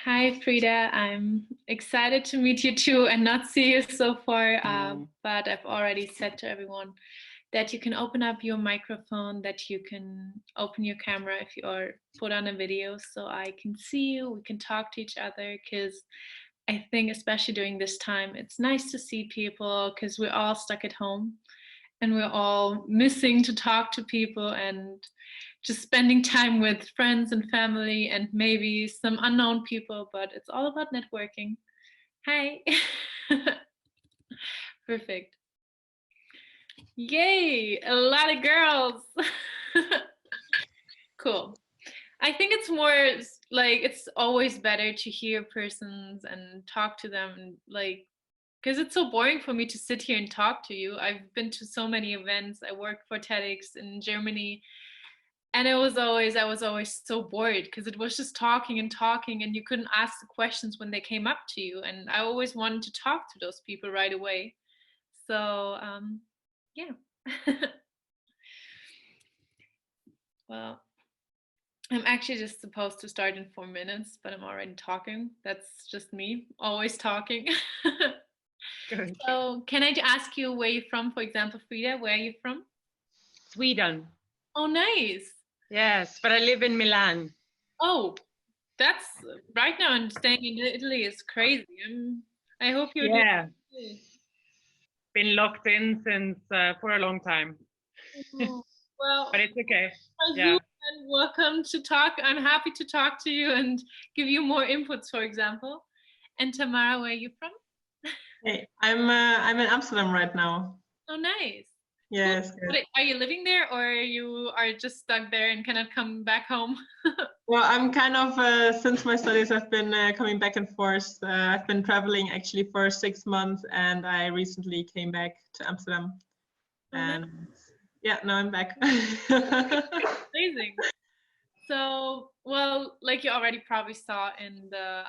Hi, Frida. I'm excited to meet you too and not see you so far. But I've already said to everyone that you can open up your microphone, that you can open your camera if you are put on a video so I can see you. We can talk to each other because I think, especially during this time, it's nice to see people because we're all stuck at home and we're all missing to talk to people and just spending time with friends and family and maybe some unknown people, but it's all about networking. Hi. Perfect. Yay, a lot of girls. Cool. I think it's more like it's always better to hear persons and talk to them and like because it's so boring for me to sit here and talk to you. I've been to so many events. I worked for TEDx in Germany. And I was always so bored because it was just talking and talking, and you couldn't ask the questions when they came up to you. And I always wanted to talk to those people right away. So, yeah. Well, I'm actually just supposed to start in 4 minutes, but I'm already talking. That's just me, always talking. Good. So, can I ask you where you're from, for example, Frida? Where are you from? Sweden. Oh, nice. Yes, but I live in Milan. Oh, that's right now. And staying in Italy is crazy. I hope you're doing Yeah, good. been locked in since for a long time, Oh, well, but it's okay. you Yeah. and welcome to talk. I'm happy to talk to you and give you more inputs, for example. And Tamara, where are you from? Hey, I'm in Amsterdam right now. Oh, nice. Cool. Yes, good. Are you living there, or you are just stuck there and cannot come back home? Well, I'm kind of since my studies, I've been coming back and forth. I've been traveling actually for 6 months, and I recently came back to Amsterdam. Oh, nice. And yeah, now I'm back. Amazing. So, well, like you already probably saw in the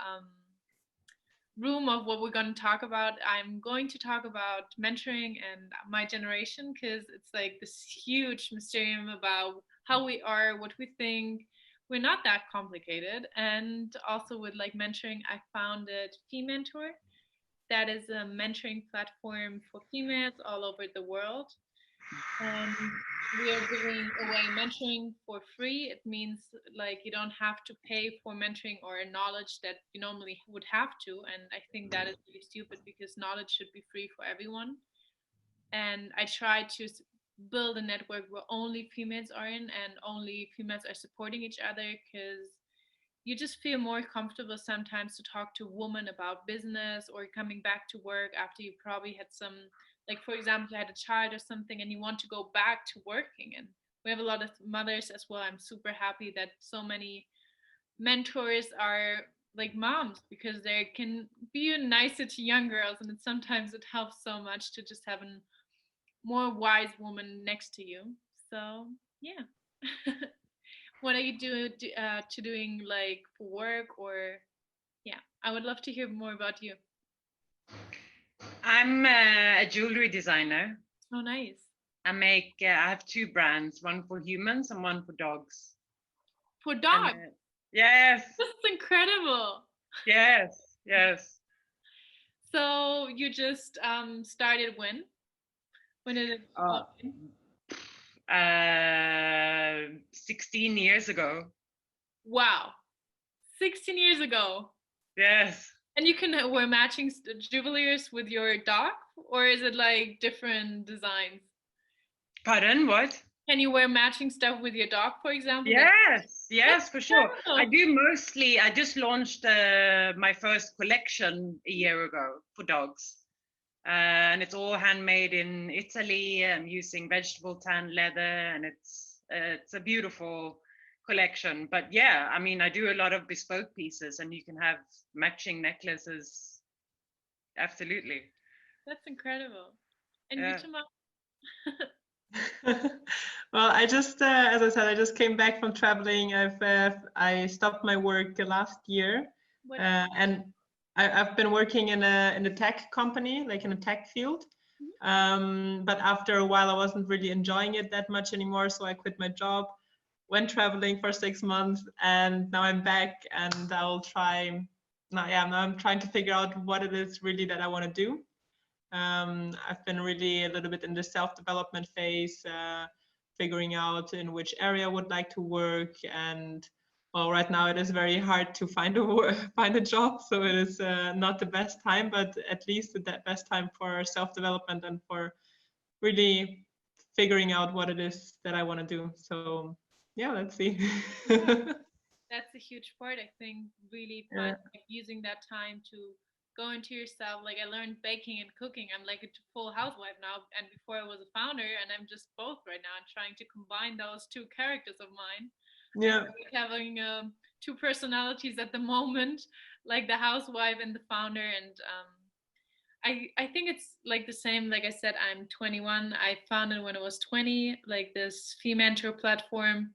room of what we're going to talk about, I'm going to talk about mentoring and my generation because it's like this huge mysterium about how we are, what we think. We're not that complicated. And also with like mentoring, I founded Mentor. That is a mentoring platform for females all over the world. And we are giving away mentoring for free. It means like you don't have to pay for mentoring or knowledge that you normally would have to. And I think that is really stupid because knowledge should be free for everyone. And I try to build a network where only females are in and only females are supporting each other because you just feel more comfortable sometimes to talk to a woman about business or coming back to work after you probably had some, like for example you had a child or something and you want to go back to working. And we have a lot of mothers as well. I'm super happy that so many mentors are like moms because they can be nicer to young girls, and sometimes it helps so much to just have a more wise woman next to you. So yeah. What are you doing like for work, or yeah, I would love to hear more about you. I'm a jewelry designer. Oh, nice. I have two brands, one for humans and one for dogs. For And dogs. yes, That's incredible. yes. So you just started when did it Uh, all begin? 16 years ago. Wow, 16 years ago. Yes. And you can wear matching jewelers with your dog, or is it like different designs? Pardon, what? Can you wear matching stuff with your dog, for example? Yes, for sure. I Incredible. do mostly, I just launched my first collection a year ago for dogs. And it's all handmade in Italy. I'm using vegetable tan leather, and it's a beautiful collection. But yeah, I mean, I do a lot of bespoke pieces, and you can have matching necklaces. Absolutely. That's incredible. And you, Yeah. Jamal? Well, I just, as I said, I just came back from traveling. I stopped my work last year, What? and I've been working in a tech company, like in a tech field. But after a while, I wasn't really enjoying it that much anymore, so I quit my job, went traveling for 6 months, and now I'm back, and I'll try now I'm trying to figure out what it is really that I want to do. I've been really a little bit in the self-development phase, figuring out in which area I would like to work. And well, right now it is very hard to find a job, so it is not the best time, but at least the best time for self-development and for really figuring out what it is that I want to do. So yeah, let's see. That's a huge part, I think, really Yeah. fun, like, using that time to go into yourself. Like, I learned baking and cooking. I'm like a full housewife now, and before I was a founder, and I'm just both right now. I'm trying to combine those two characters of mine. Yeah. Like having two personalities at the moment, like the housewife and the founder. And I think it's like the same. Like I said, I'm 21. I founded when I was 20, like this Mentor platform.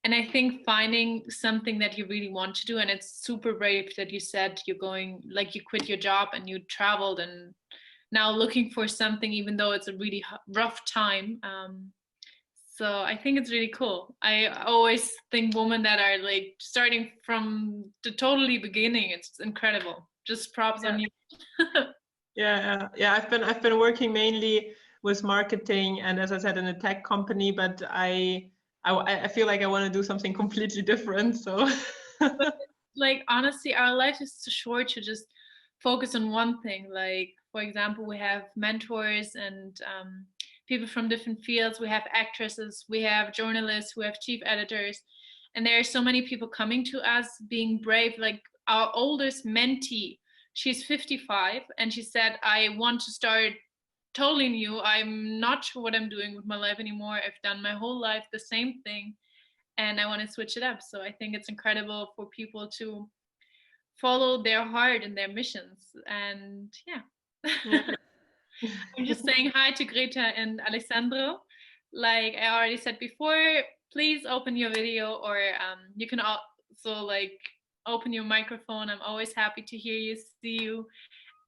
And I think finding something that you really want to do, and it's super brave that you said you're going, like, you quit your job and you traveled, and now looking for something, even though it's a really rough time. So I think it's really cool. I always think women that are like starting from the totally beginning, it's incredible. Just props on you. Yeah. I've been working mainly with marketing and, as I said, in a tech company, but I feel like I want to do something completely different. So Like, honestly, our life is too short to just focus on one thing. Like, for example, we have mentors and people from different fields. We have actresses, we have journalists, we have chief editors, and there are so many people coming to us being brave. Like our oldest mentee, she's 55, and she said, I want to start totally new. I'm not sure what I'm doing with my life anymore. I've done my whole life the same thing, and I want to switch it up. So I think it's incredible for people to follow their heart and their missions. And yeah. I'm just saying hi to Greta and Alessandro. Like I already said before, please open your video, or you can also like open your microphone. I'm always happy to hear you, see you.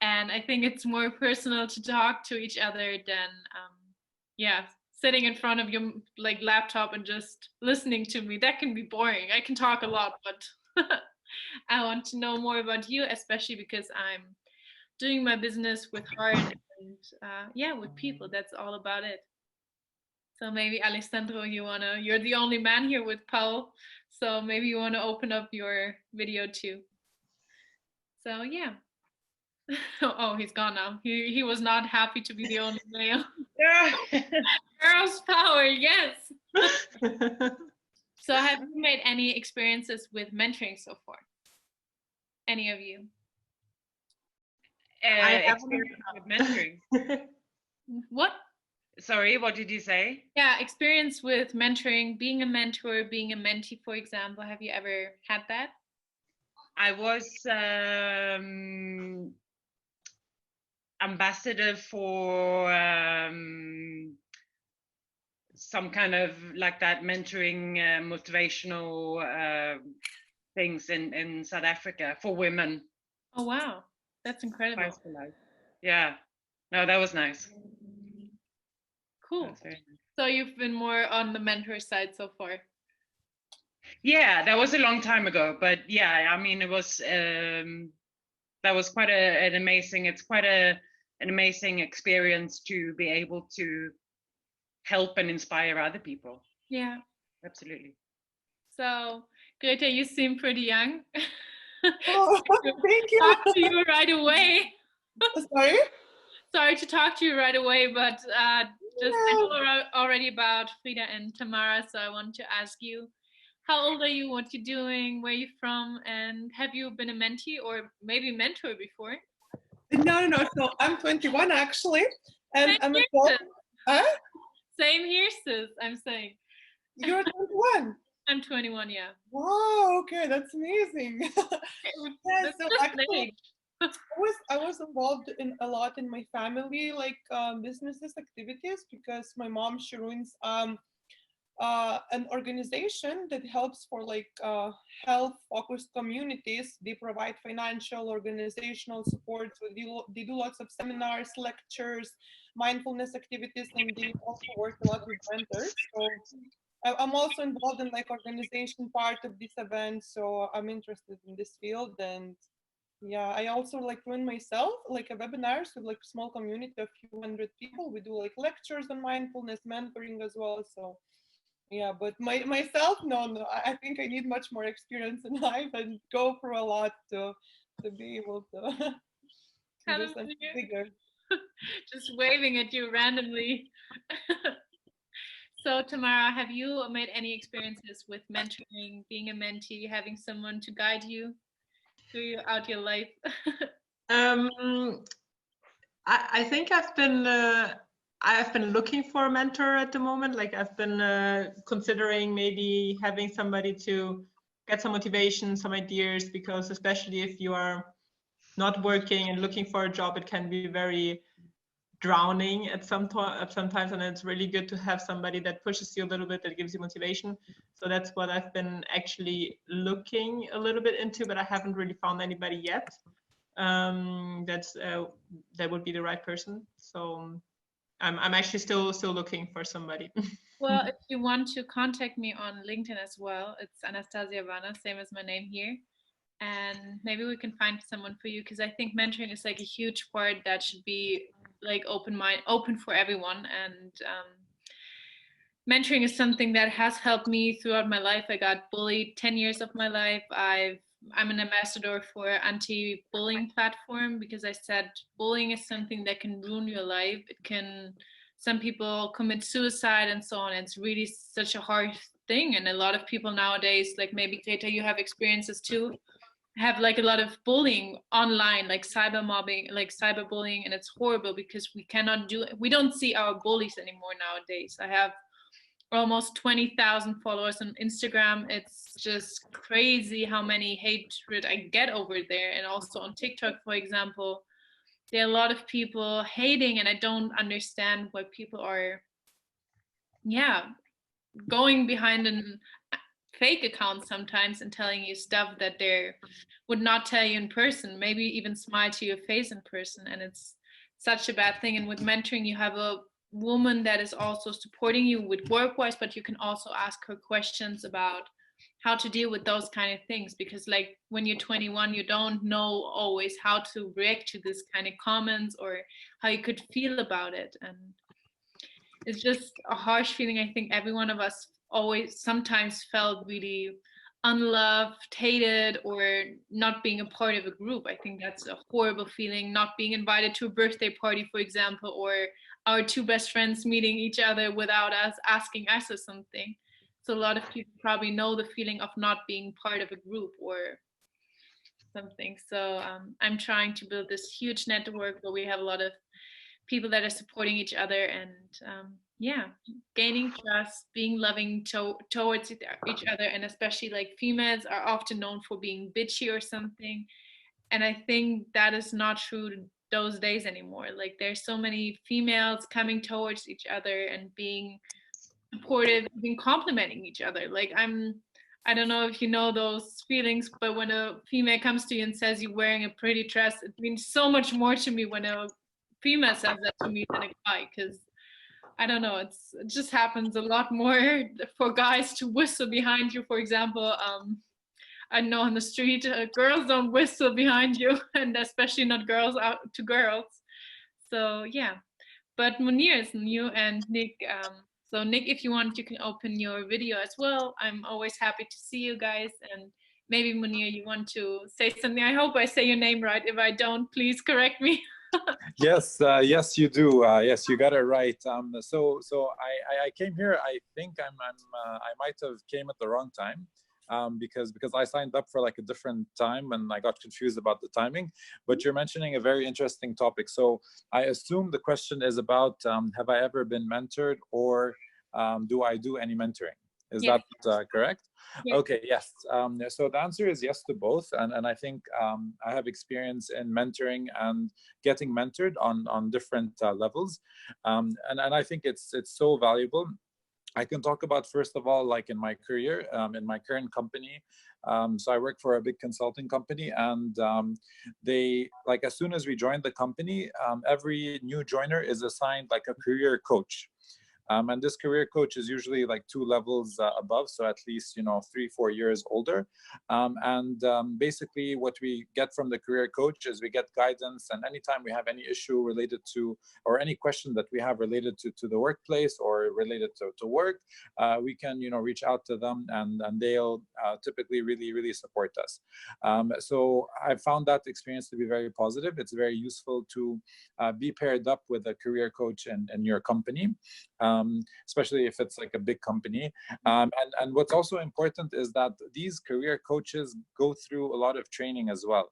And I think it's more personal to talk to each other than sitting in front of your like laptop and just listening to me. That can be boring. I can talk a lot, but I want to know more about you, especially because I'm doing my business with heart and with people. That's all about it. So maybe Alessandro, you're the only man here with Paul, so maybe you wanna open up your video too. So yeah. Oh, he's gone now. He was not happy to be the only male. Yeah. Girls power, yes. So have you made any experiences with mentoring so far? Any of you? I have Experience with mentoring. What? Sorry, what did you say? Yeah, experience with mentoring, being a mentor, being a mentee, for example. Have you ever had that? I was ambassador for some kind of like that mentoring, motivational things in South Africa for women. Oh wow, that's incredible. Yeah, no, that was nice. Cool. Nice. So you've been more on the mentor side so far. Yeah, that was a long time ago, but yeah, I mean, it was that was quite an amazing. It's quite an amazing experience to be able to help and inspire other people. Yeah, absolutely. So Greta, you seem pretty young. Oh, thank you. Talk to you right away. Sorry? Sorry to talk to you right away, but I know already about Frida and Tamara, so I want to ask you, how old are you, what you're doing, where you're from, and have you been a mentee or maybe mentor before? No. So I'm 21 actually, and Same I'm a Same here, sis. I'm saying. You're 21. I'm 21. Yeah. Wow. Okay, that's amazing. Yeah. So actually, I was involved in a lot in my family, like businesses activities, because my mom, she runs an organization that helps for like health focused communities. They provide financial, organizational support. So they do lots of seminars, lectures, mindfulness activities, and they also work a lot with mentors. So I'm also involved in like organization part of this event. So I'm interested in this field, and Yeah, I also like run myself like a webinars with like small community of few hundred people. We do like lectures on mindfulness, mentoring as well. So yeah, but myself, no, I think I need much more experience in life and go through a lot to be able to do Hello, something Munir. bigger. Just waving at you randomly. So, Tamara, have you made any experiences with mentoring, being a mentee, having someone to guide you throughout your life? Um, I think I've been looking for a mentor at the moment. Like I've been considering maybe having somebody to get some motivation, some ideas, because especially if you are not working and looking for a job, it can be very drowning at sometimes, and it's really good to have somebody that pushes you a little bit, that gives you motivation. So that's what I've been actually looking a little bit into, but I haven't really found anybody yet. That would be the right person. So I'm actually still looking for somebody. Well, if you want to contact me on LinkedIn as well, it's Anastasia Vana, same as my name here. And maybe we can find someone for you, because I think mentoring is like a huge part that should be like open for everyone. And mentoring is something that has helped me throughout my life. I got bullied 10 years of my life. I'm an ambassador for anti-bullying platform, because I said bullying is something that can ruin your life. It can, some people commit suicide and so on. It's really such a hard thing. And a lot of people nowadays, like maybe Greta, you have experiences too, have like a lot of bullying online, like cyber mobbing, like cyberbullying, and it's horrible because we don't see our bullies anymore nowadays. I have almost 20,000 followers on Instagram. It's just crazy how many hatred I get over there. And also on TikTok, for example, there are a lot of people hating, and I don't understand why people are, yeah, going behind an fake account sometimes and telling you stuff that they would not tell you in person, maybe even smile to your face in person. And it's such a bad thing. And with mentoring, you have a woman that is also supporting you with work wise, but you can also ask her questions about how to deal with those kind of things, because like when you're 21, you don't know always how to react to this kind of comments or how you could feel about it. And it's just a harsh feeling. I think every one of us always sometimes felt really unloved, hated, or not being a part of a group. I think that's a horrible feeling, not being invited to a birthday party, for example, or our two best friends meeting each other without us asking us or something. So a lot of people probably know the feeling of not being part of a group or something. So I'm trying to build this huge network where we have a lot of people that are supporting each other, and yeah, gaining trust, being loving towards each other. And especially like females are often known for being bitchy or something, and I think that is not true those days anymore. Like there's so many females coming towards each other and being supportive, being complimenting each other. Like I don't know if you know those feelings, but when a female comes to you and says you're wearing a pretty dress, it means so much more to me when a female says that to me than a guy, because I don't know, it just happens a lot more for guys to whistle behind you, for example. I know on the street, girls don't whistle behind you, and especially not girls out to girls. So yeah, but Munir is new, and Nick. So Nick, if you want, you can open your video as well. I'm always happy to see you guys. And maybe Munir, you want to say something. I hope I say your name right. If I don't, please correct me. Yes, yes, you do. Yes, you got it right. I came here. I think I might have came at the wrong time, because I signed up for like a different time and I got confused about the timing. But you're mentioning a very interesting topic. So I assume the question is about have I ever been mentored, or do I do any mentoring? Is Yes. that correct? Yes. Okay, yes. So the answer is yes to both. And I think I have experience in mentoring and getting mentored on different levels. And I think it's so valuable. I can talk about, first of all, like in my career, in my current company. So I work for a big consulting company, and they, like, as soon as we joined the company, every new joiner is assigned like a career coach. And this career coach is usually like 2 levels above, so at least 3-4 years older. And basically what we get from the career coach is we get guidance, and anytime we have any issue related to, or any question that we have related to the workplace or related to work, we can reach out to them, and they'll typically really support us. So I found that experience to be very positive. It's very useful to be paired up with a career coach in your company, especially if it's like a big company. And what's also important is that these career coaches go through a lot of training as well.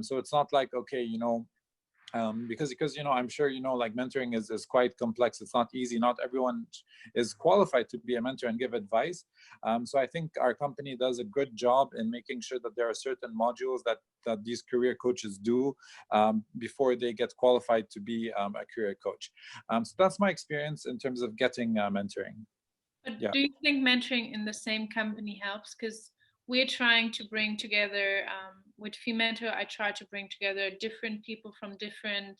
So it's not like, okay, because I'm sure like mentoring is quite complex. It's not easy. Not everyone is qualified to be a mentor and give advice. So I think our company does a good job in making sure that there are certain modules that these career coaches do before they get qualified to be a career coach. So that's my experience in terms of getting mentoring. But Yeah. do you think mentoring in the same company helps? Because we're trying to bring together, with FeeMentor, I try to bring together different people from different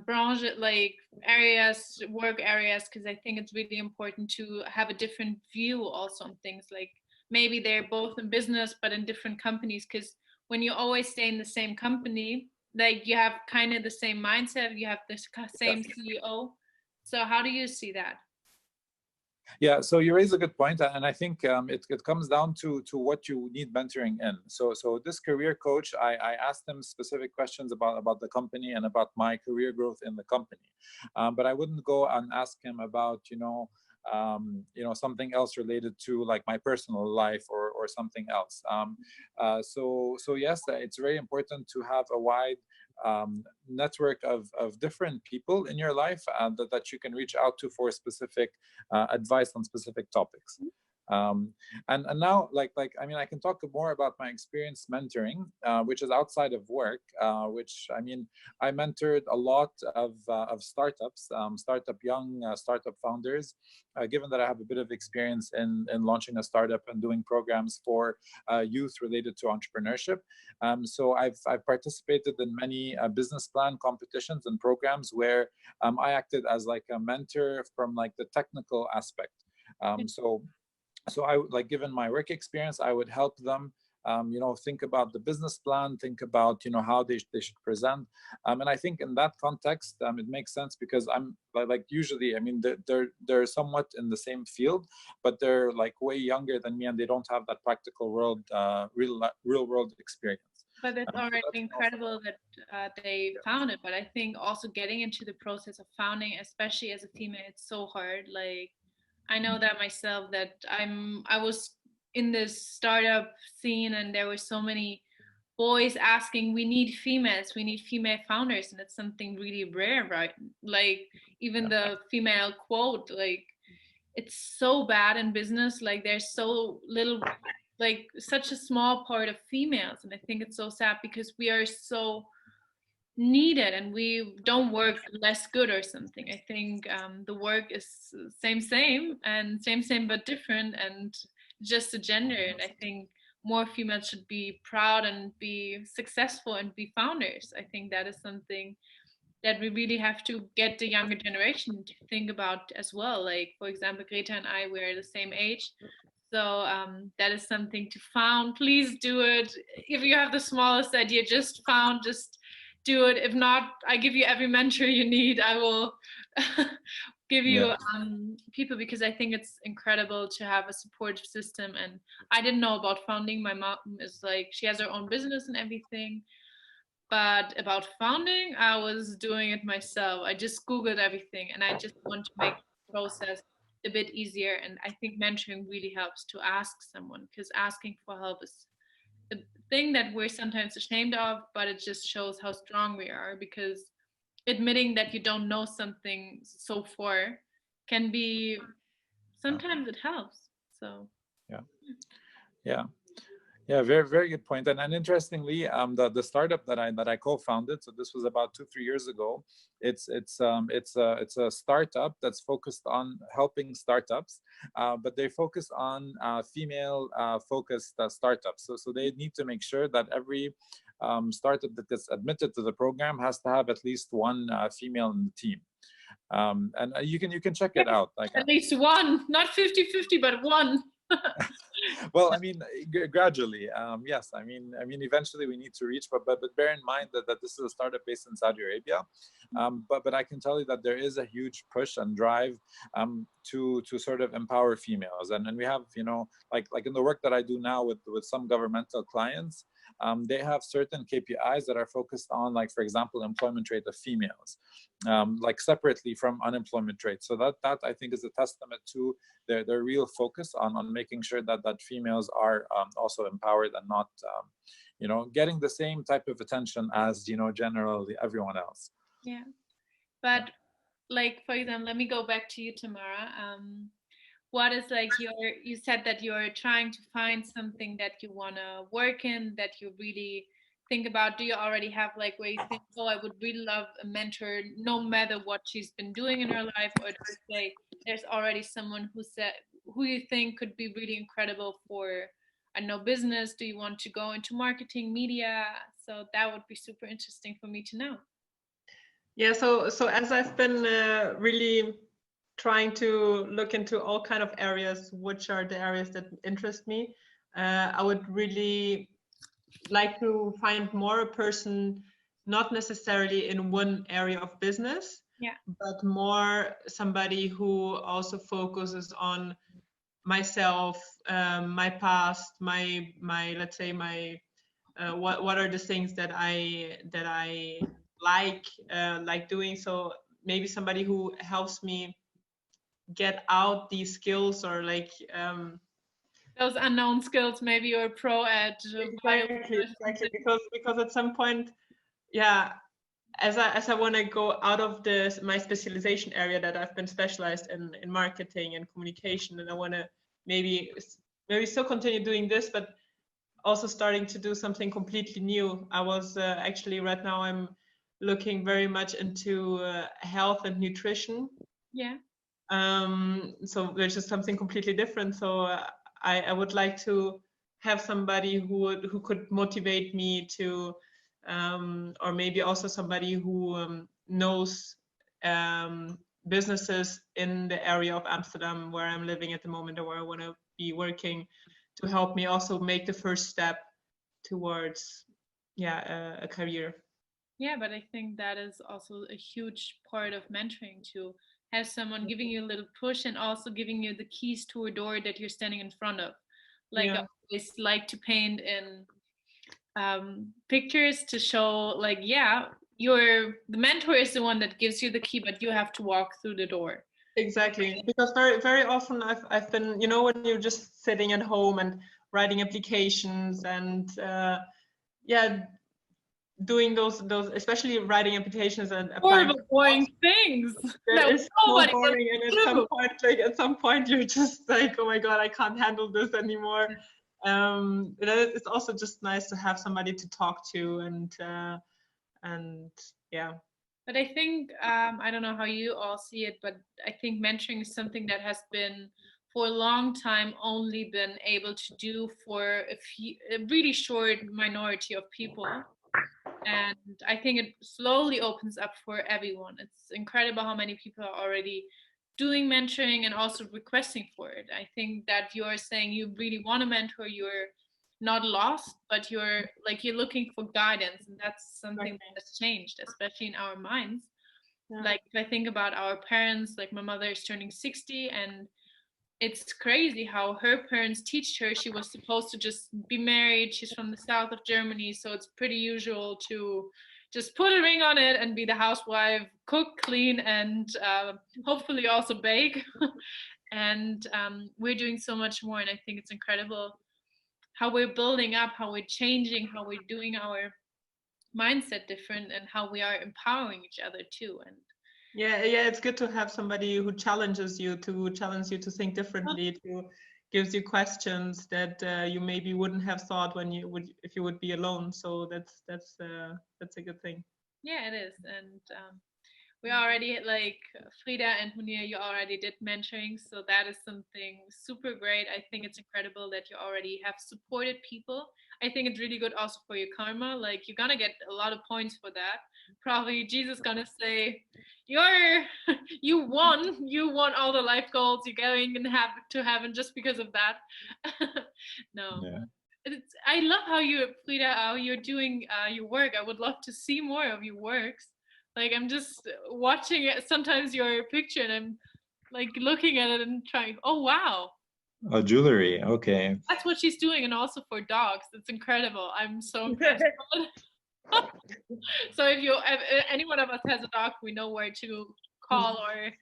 branches, like areas, work areas, because I think it's really important to have a different view also on things. Like maybe they're both in business, but in different companies, because when you always stay in the same company, like you have kind of the same mindset, you have the same CEO. So how do you see that? Yeah, so you raise a good point, and I think it comes down to what you need mentoring in. So this career coach, I asked him specific questions about the company and about my career growth in the company, but I wouldn't go and ask him about something else related to like my personal life or something else. So yes, it's very important to have a wide network of different people in your life that you can reach out to for specific advice on specific topics. And now, like I mean, I can talk more about my experience mentoring, which is outside of work. Which I mean, I mentored a lot of startups, young startup founders. Given that I have a bit of experience in launching a startup and doing programs for youth related to entrepreneurship, so I've participated in many business plan competitions and programs where I acted as like a mentor from like the technical aspect. So I would, like, given my work experience, I would help them, think about the business plan, think about, how they should present. And I think in that context, it makes sense because I'm like usually, I mean, they're somewhat in the same field, but they're like way younger than me and they don't have that practical world, real world experience. But it's already incredible that they found it. But I think also getting into the process of founding, especially as a female, it's so hard. Like, I know that myself, that I was in this startup scene and there were so many boys asking, we need females, we need female founders, and it's something really rare, right? Like even the female quote, like it's so bad in business, like there's so little, like such a small part of females, and I think it's so sad because we are so needed and we don't work less good or something. I think the work is same and same but different, and just a gender. And I think more females should be proud and be successful and be founders. I think that is something that we really have to get the younger generation to think about as well. Like, for example, Greta and I, we're the same age. So that is something to found. Please do it. If you have the smallest idea, just do it. If not, I give you every mentor you need. I will give you people, because I think it's incredible to have a supportive system. And I didn't know about founding. My mom is like, she has her own business and everything. But about founding, I was doing it myself. I just Googled everything and I just want to make the process a bit easier. And I think mentoring really helps to ask someone, because asking for help is a thing that we're sometimes ashamed of, but it just shows how strong we are, because admitting that you don't know something so far can be, sometimes it helps. So yeah, very good point. And interestingly, the startup that I co-founded, so this was about 2-3 years ago. It's a startup that's focused on helping startups, but they focus on female focused startups. So they need to make sure that every startup that gets admitted to the program has to have at least one female in the team. And you can check it out. Like at least one, not 50-50, but one. well, I mean, gradually, yes. I mean, eventually we need to reach, but bear in mind that this is a startup based in Saudi Arabia. But I can tell you that there is a huge push and drive to sort of empower females, and we have, you know, like in the work that I do now with some governmental clients, they have certain KPIs that are focused on, like, for example, employment rate of females, like separately from unemployment rate. So that I think is a testament to their real focus on making sure that females are also empowered and not, you know, getting the same type of attention as, you know, generally everyone else. Yeah, but like, for example, let me go back to you, Tamara. What is like you said that you're trying to find something that you want to work in, that you really think about. Do you already have like where you think, oh, I would really love a mentor no matter what she's been doing in her life, or do you say there's already someone who you think could be really incredible for, I know, business? Do you want to go into marketing, media? So that would be super interesting for me to know. Yeah, so as I've been really trying to look into all kind of areas, which are the areas that interest me, I would really like to find more a person, not necessarily in one area of business, yeah, but more somebody who also focuses on myself, my past, my let's say my what are the things that I like doing. So maybe somebody who helps me get out these skills, or like those unknown skills. Maybe you're a pro at exactly because at some point, yeah, as I want to go out of my specialization area that I've been specialized in marketing and communication, and I want to maybe still continue doing this, but also starting to do something completely new. I was actually right now I'm looking very much into health and nutrition. Yeah. So there's just something completely different. So I would like to have somebody who could motivate me to, or maybe also somebody who knows businesses in the area of Amsterdam where I'm living at the moment, or where I want to be working, to help me also make the first step towards a career. Yeah, but I think that is also a huge part of mentoring, to have someone giving you a little push and also giving you the keys to a door that you're standing in front of. Like, I always like to paint in pictures to show, like, yeah, the mentor is the one that gives you the key, but you have to walk through the door. Exactly, because very, very often I've been, you know, when you're just sitting at home and writing applications and doing those especially writing applications and applying. Horrible, boring things. That is so boring, and at some point you're just like, oh my god, I can't handle this anymore. It's also just nice to have somebody to talk to, and yeah. But I think, I don't know how you all see it, but I think mentoring is something that has been for a long time only been able to do for a really short minority of people. And I think it slowly opens up for everyone. It's incredible how many people are already doing mentoring and also requesting for it. I think that you're saying you really want to mentor, you're not lost, but you're looking for guidance, and that's something that has changed, especially in our minds. Yeah. Like, if I think about our parents, like my mother is turning 60, and it's crazy how her parents teach her she was supposed to just be married. She's from the south of Germany, so it's pretty usual to just put a ring on it and be the housewife, cook, clean, and hopefully also bake. And we're doing so much more, and I think it's incredible how we're building up, how we're changing, how we're doing our mindset different, and how we are empowering each other too. And yeah, it's good to have somebody who challenges you to think differently, to gives you questions that you maybe wouldn't have thought if you would be alone. So that's a good thing. Yeah, it is. And we already like Frida and Munir, you already did mentoring, so that is something super great. I think it's incredible that you already have supported people. I think it's really good also for your karma. Like you're gonna get a lot of points for that. Probably Jesus gonna say, "You're you won all the life goals. You're going to heaven just because of that." No. Yeah. I love how you, Frida, how you're doing your work. I would love to see more of your works. Like I'm just watching it, sometimes your picture, and I'm like looking at it and trying. Oh wow, Oh, jewelry. Okay. that's what she's doing, and also for dogs. It's incredible. I'm so impressed. So if any one of us has a dog, we know where to call or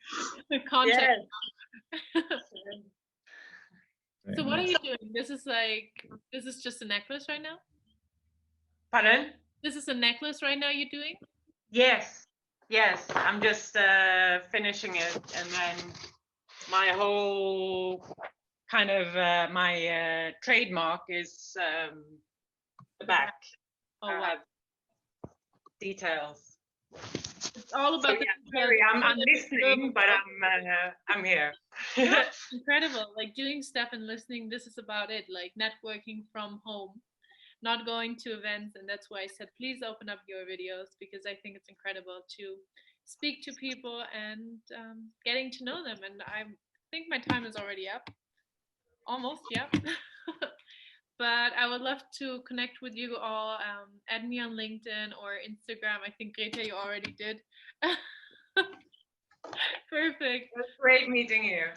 contact. Yes. So what are you doing? This is just a necklace right now? Pardon? This is a necklace right now you're doing? Yes. Yes. I'm just finishing it, and then my whole kind of my trademark is the back. Oh I wow. have details. It's all So about yeah, sorry, I'm listening, but I'm here. Yeah, incredible. Like doing stuff and listening, this is about it. Like networking from home, not going to events. And that's why I said, please open up your videos because I think it's incredible to speak to people and getting to know them. And I think my time is already up. Almost, yeah. But I would love to connect with you all. Add me on LinkedIn or Instagram. I think Greta, you already did. Perfect. It was great meeting you.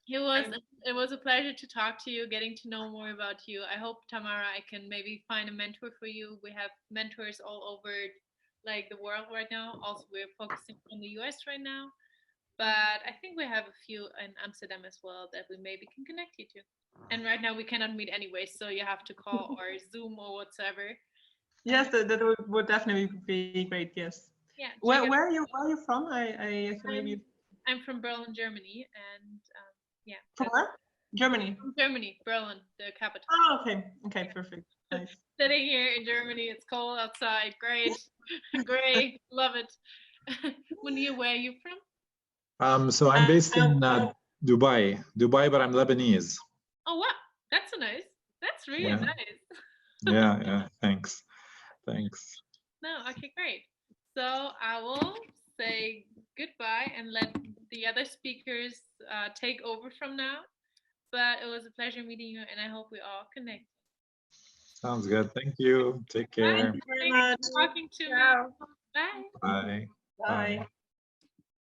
It was a pleasure to talk to you, getting to know more about you. I hope, Tamara, I can maybe find a mentor for you. We have mentors all over like the world right now. Also, we're focusing on the US right now. But I think we have a few in Amsterdam as well that we maybe can connect you to. And right now we cannot meet anyway, so you have to call or Zoom or whatever. Yes, that would definitely be great. Yes. Yeah. Where are you from? I'm from Berlin, Germany, and yeah. From where? Germany. From Germany, Berlin, the capital. Oh, okay. Okay, perfect. Nice. Sitting here in Germany, it's cold outside. Great, great, love it. Munir, where are you from? So I'm based in Dubai, but I'm Lebanese. Oh wow, that's that's really Yeah. nice. Yeah, thanks. No, okay, great. So I will say goodbye and let the other speakers take over from now. But it was a pleasure meeting you, and I hope we all connect. Sounds good. Thank you. Take care. Thank you very much. Talking to me. Bye. Bye. Bye.